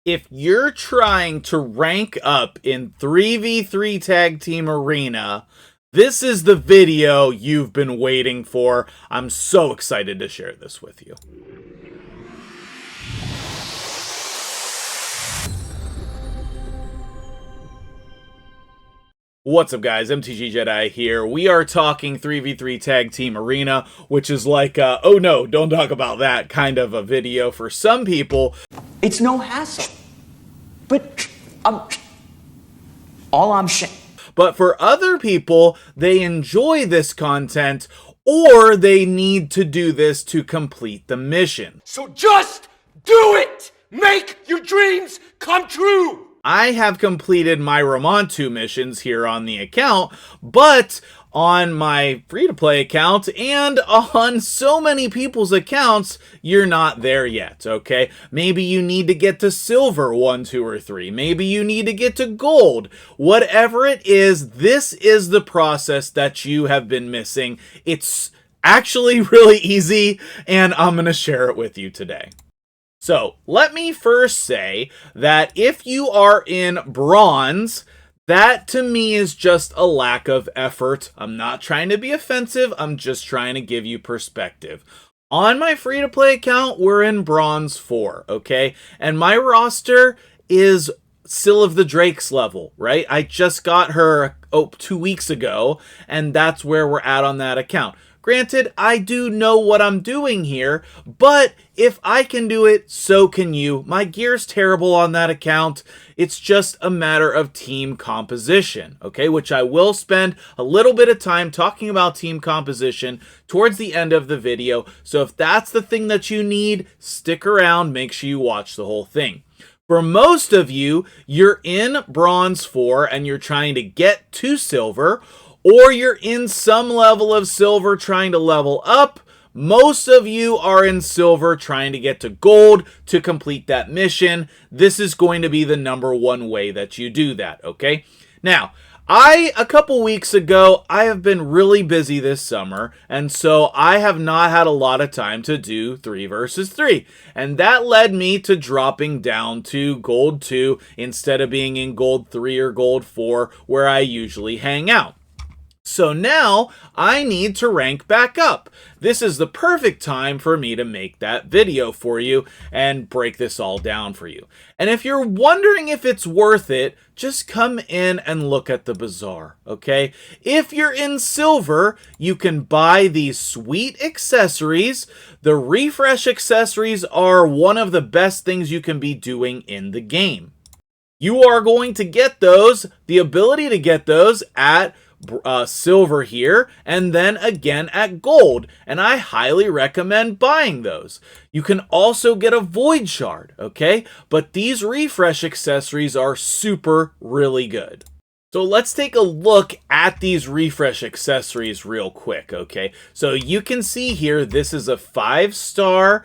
If you're trying to rank up in 3v3 Tag Team Arena, this is the video you've been waiting for. I'm so excited to share this with you. What's up, guys? MtgJedi here. We are talking 3v3 Tag Team Arena, which is like oh no, don't talk about that kind of a video for some people. It's no hassle. But all I'm saying. But for other people, they enjoy this content, or they need to do this to complete the mission. So just do it! Make your dreams come true! I have completed my Ramontu missions here on the account, but on my free-to-play account and on so many people's accounts, you're not there yet, okay? Maybe you need to get to silver 1, 2, or 3. Maybe you need to get to gold. Whatever it is, this is the process that you have been missing. It's actually really easy, and I'm going to share it with you today. So, let me first say that if you are in bronze, that to me is just a lack of effort. I'm not trying to be offensive, I'm just trying to give you perspective. On my free-to-play account, we're in bronze 4, okay? And my roster is Sill of the Drake's level, right? I just got her 2 weeks ago, and that's where we're at on that account. Granted, I do know what I'm doing here, but if I can do it, so can you. My gear's terrible on that account. It's just a matter of team composition, okay? Which I will spend a little bit of time talking about team composition towards the end of the video. So if that's the thing that you need, stick around, make sure you watch the whole thing. For most of you, you're in bronze 4 and you're trying to get to silver, or you're in some level of silver trying to level up. Most of you are in silver trying to get to gold to complete that mission. This is going to be the #1 way that you do that, okay? Now, a couple weeks ago, I have been really busy this summer, and so I have not had a lot of time to do 3 versus 3. And that led me to dropping down to gold 2 instead of being in gold 3 or gold 4 where I usually hang out. So now I need to rank back up. This is the perfect time for me to make that video for you and break this all down for you. And if you're wondering if it's worth it, just come in and look at the bazaar, okay? If you're in silver, you can buy these sweet accessories. The refresh accessories are one of the best things you can be doing in the game. You are going to get those, the ability to get those at silver here, and then again at gold, and I highly recommend buying those. You can also get a void shard, okay? But these refresh accessories are really good. So let's take a look at these refresh accessories real quick, okay? So you can see here, this is a 5-star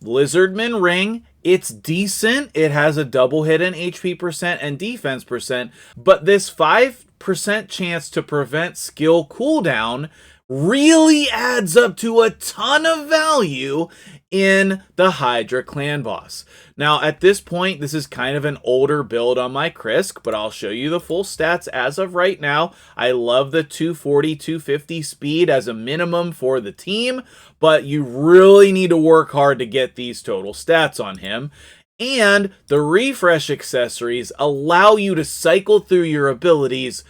Lizardman ring. It's decent. It has a double hit in HP percent and defense percent, but this 5% chance to prevent skill cooldown really adds up to a ton of value in the Hydra clan boss. Now at this point, this is kind of an older build on my Krisk, but I'll show you the full stats as of right now. I love the 240, 250 speed as a minimum for the team, but you really need to work hard to get these total stats on him. And the refresh accessories allow you to cycle through your abilities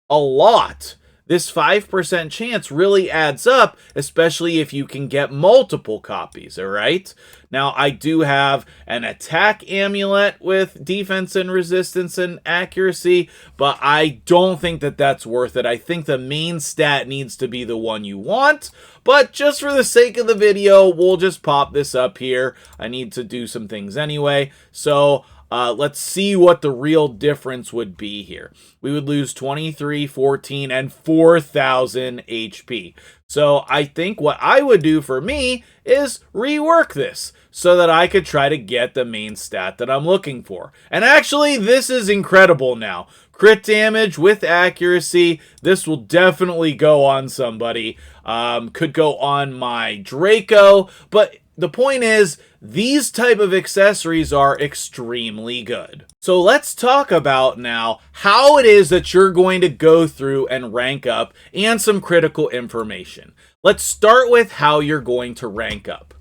a lot. This 5% chance really adds up, especially if you can get multiple copies, alright? Now, I do have an attack amulet with defense and resistance and accuracy, but I don't think that that's worth it. I think the main stat needs to be the one you want, but just for the sake of the video, we'll just pop this up here. I need to do some things anyway, so let's see what the real difference would be here. We would lose 23, 14, and 4,000 HP. So I think what I would do for me is rework this so that I could try to get the main stat that I'm looking for. And actually, this is incredible now. Crit damage with accuracy. This will definitely go on somebody. Could go on my Draco, but the point is, these type of accessories are extremely good. So let's talk about now how it is that you're going to go through and rank up and some critical information. Let's start with how you're going to rank up.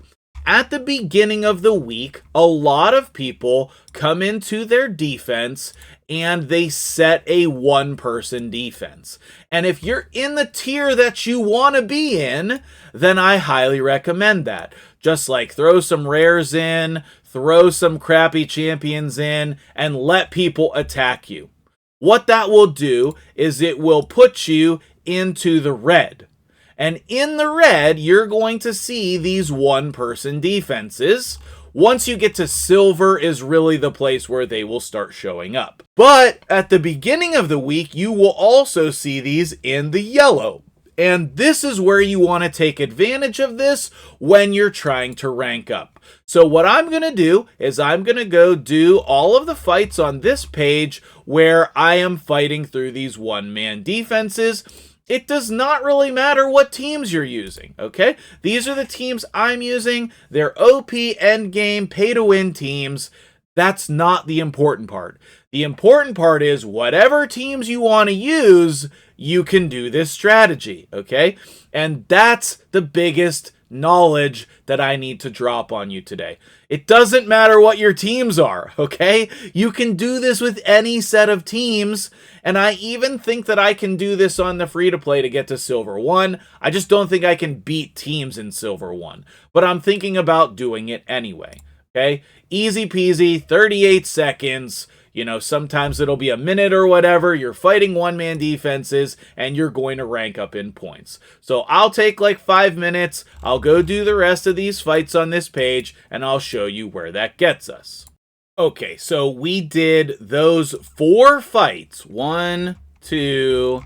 At the beginning of the week, a lot of people come into their defense and they set a one-person defense. And if you're in the tier that you want to be in, then I highly recommend that. Just like throw some rares in, throw some crappy champions in, and let people attack you. What that will do is it will put you into the red. And in the red, you're going to see these one-person defenses. Once you get to silver is really the place where they will start showing up. But at the beginning of the week, you will also see these in the yellow. And this is where you want to take advantage of this when you're trying to rank up. So what I'm going to do is I'm going to go do all of the fights on this page where I am fighting through these one-man defenses. It does not really matter what teams you're using, okay? These are the teams I'm using. They're OP, endgame, pay-to-win teams. That's not the important part. The important part is whatever teams you want to use, you can do this strategy, okay? And that's the biggest knowledge that I need to drop on you today. It doesn't matter what your teams are, okay? You can do this with any set of teams, and I even think that I can do this on the free-to-play to get to Silver 1. I just don't think I can beat teams in Silver 1, but I'm thinking about doing it anyway, okay? Easy peasy, 38 seconds. You know, sometimes it'll be a minute or whatever. You're fighting one-man defenses, and you're going to rank up in points. So I'll take like 5 minutes. I'll go do the rest of these fights on this page, and I'll show you where that gets us. Okay, so we did those 4 fights. 1, 2,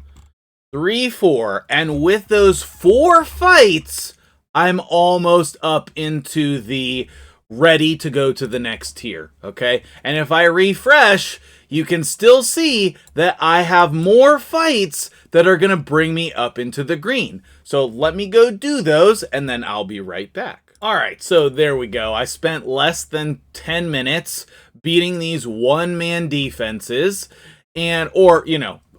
3, 4. And with those 4 fights, I'm almost up into the ready to go to the next tier, okay? And if I refresh, you can still see that I have more fights that are going to bring me up into the green. So let me go do those, and then I'll be right back. All right, so there we go. I spent less than 10 minutes beating these one-man defenses,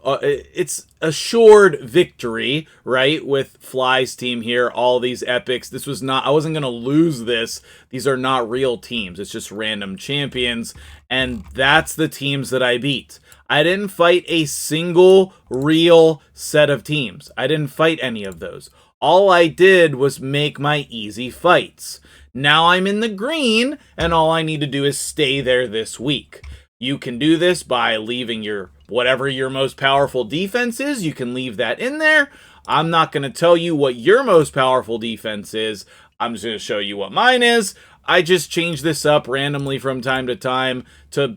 it's assured victory, right? With Fly's team here, all these epics. I wasn't going to lose this. These are not real teams. It's just random champions. And that's the teams that I beat. I didn't fight a single real set of teams. I didn't fight any of those. All I did was make my easy fights. Now I'm in the green, and all I need to do is stay there this week. You can do this by leaving whatever your most powerful defense is. You can leave that in there. I'm not going to tell you what your most powerful defense is. I'm just going to show you what mine is. I just change this up randomly from time to time to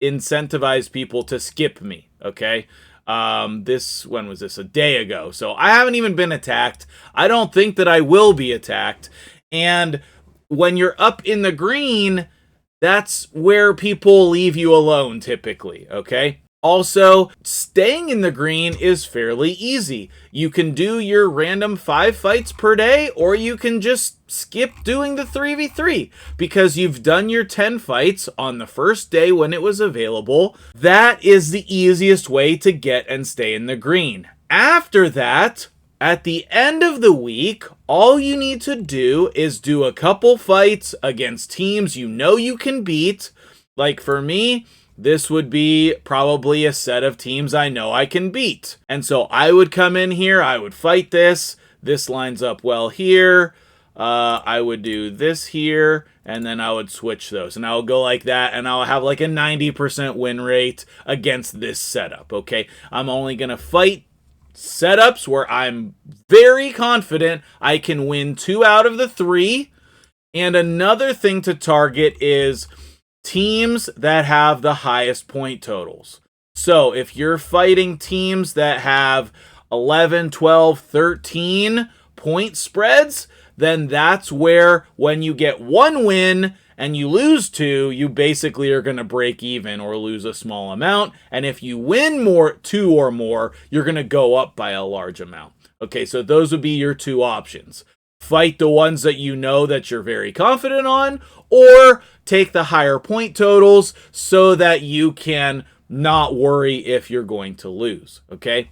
incentivize people to skip me, okay? When was this? A day ago. So I haven't even been attacked. I don't think that I will be attacked. And when you're up in the green, that's where people leave you alone typically, okay? Also, staying in the green is fairly easy. You can do your random 5 fights per day, or you can just skip doing the 3v3 because you've done your 10 fights on the first day when it was available. That is the easiest way to get and stay in the green. After that, at the end of the week, all you need to do is do a couple fights against teams you know you can beat. Like for me, this would be probably a set of teams I know I can beat. And so I would come in here, I would fight this. This lines up well here. I would do this here, and then I would switch those. And I would go like that, and I'll have like a 90% win rate against this setup, okay? I'm only going to fight setups where I'm very confident I can win 2 out of the 3. And another thing to target is teams that have the highest point totals. So if you're fighting teams that have 11, 12, 13 point spreads, then that's where when you get 1 win and you lose 2, you basically are going to break even or lose a small amount. And if you win 2 or more, you're going to go up by a large amount. Okay, so those would be your 2 options. fight the ones that you know that you're very confident on, or take the higher point totals so that you can not worry if you're going to lose, okay?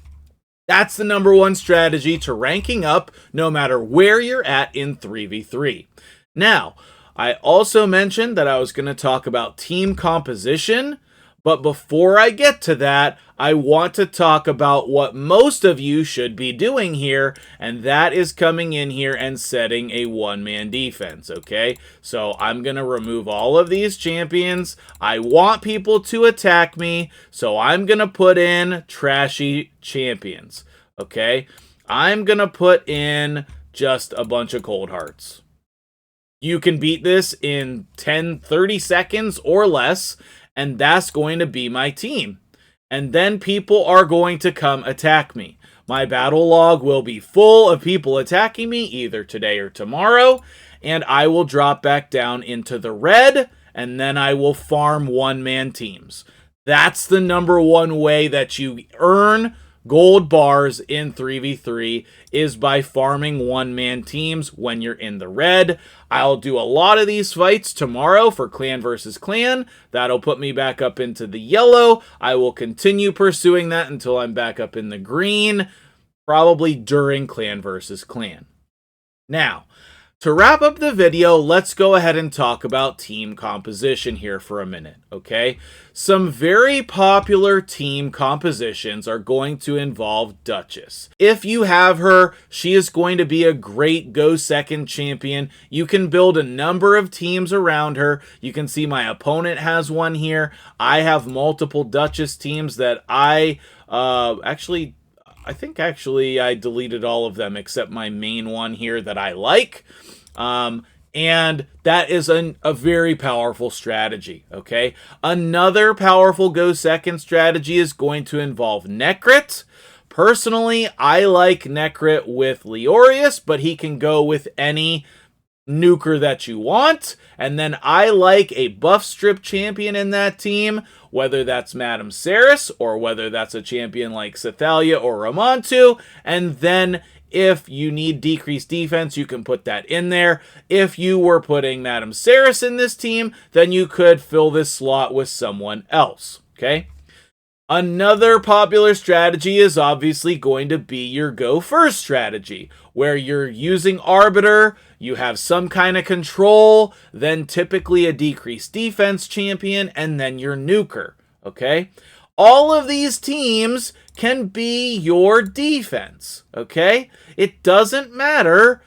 That's the number one strategy to ranking up no matter where you're at in 3v3. Now, I also mentioned that I was going to talk about team composition, but before I get to that, I want to talk about what most of you should be doing here, and that is coming in here and setting a one-man defense, okay? So I'm going to remove all of these champions. I want people to attack me, so I'm going to put in trashy champions, okay? I'm going to put in just a bunch of cold hearts. You can beat this in 10, 30 seconds or less, and that's going to be my team. And then people are going to come attack me. My battle log will be full of people attacking me either today or tomorrow, and I will drop back down into the red, and then I will farm one-man teams. That's the number one way that you earn gold bars in 3v3 is by farming one-man teams when you're in the red. I'll do a lot of these fights tomorrow for clan versus clan. That'll put me back up into the yellow. I will continue pursuing that until I'm back up in the green, probably during clan versus clan. Now, to wrap up the video, let's go ahead and talk about team composition here for a minute, okay? Some very popular team compositions are going to involve Duchess. If you have her, she is going to be a great go second champion. You can build a number of teams around her. You can see my opponent has one here. I have multiple Duchess teams that I think I deleted all of them except my main one here that I like. And that is a very powerful strategy, okay? Another powerful go second strategy is going to involve Necrit. Personally, I like Necrit with Leorius, but he can go with any nuker that you want. And then I like a buff strip champion in that team, whether that's Madame Ceres or whether that's a champion like Cythalia or Ramontu. And then if you need decreased defense, you can put that in there. If you were putting Madame Ceres in this team, then you could fill this slot with someone else, okay? Another popular strategy is obviously going to be your go first strategy, where you're using Arbiter, you have some kind of control, then typically a decreased defense champion, and then your nuker, okay? All of these teams can be your defense, okay? It doesn't matter.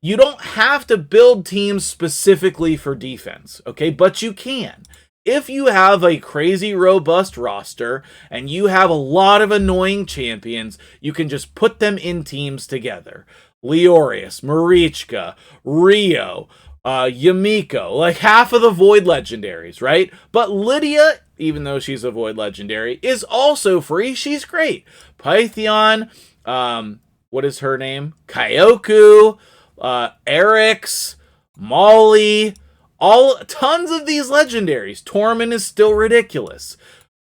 You don't have to build teams specifically for defense, okay? But you can. If you have a crazy robust roster and you have a lot of annoying champions, you can just put them in teams together. Leorius, Marichka, Rio, Yumiko, like half of the Void legendaries, right? But Lydia, even though she's a Void legendary, is also free. She's great. Pythion, what is her name? Kyoku, Erix, Molly, tons of these legendaries. Tormund is still ridiculous.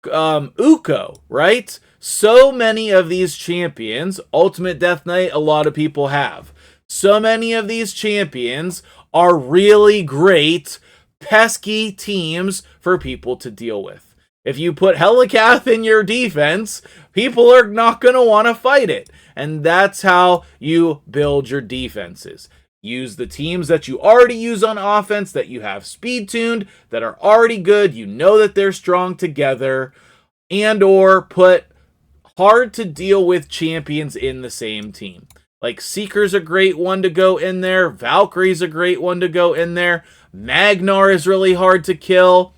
Uko, right? So many of these champions, Ultimate Death Knight, a lot of people have. So many of these champions are really great, pesky teams for people to deal with. If you put Helicath in your defense, people are not going to want to fight it. And that's how you build your defenses. Use the teams that you already use on offense, that you have speed tuned, that are already good, you know that they're strong together, and or put hard to deal with champions in the same team. Like Seeker's a great one to go in there. Valkyrie's a great one to go in there. Magnar is really hard to kill.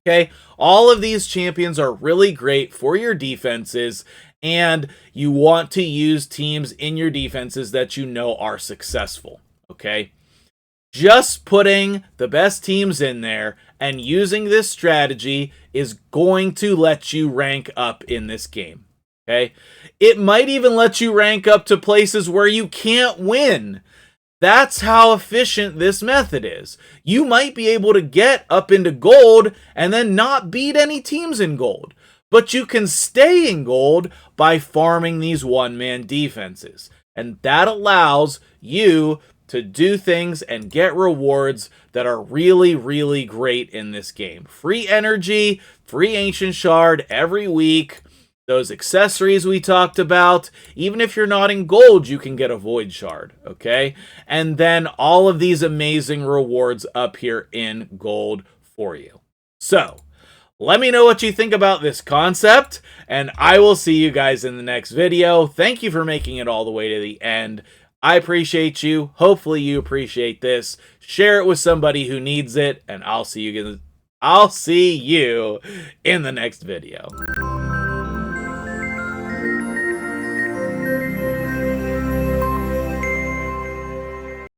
Okay, all of these champions are really great for your defenses, and you want to use teams in your defenses that you know are successful. Okay, just putting the best teams in there and using this strategy is going to let you rank up in this game. Okay, it might even let you rank up to places where you can't win. That's how efficient this method is. You might be able to get up into gold and then not beat any teams in gold, but you can stay in gold by farming these one-man defenses. And that allows you to do things and get rewards that are really, really great in this game. Free energy, free ancient shard every week. Those accessories we talked about. Even if you're not in gold, you can get a void shard, okay? And then all of these amazing rewards up here in gold for you. So, let me know what you think about this concept, and I will see you guys in the next video. Thank you for making it all the way to the end. I appreciate you. Hopefully you appreciate this. Share it with somebody who needs it, and I'll see you in the next video.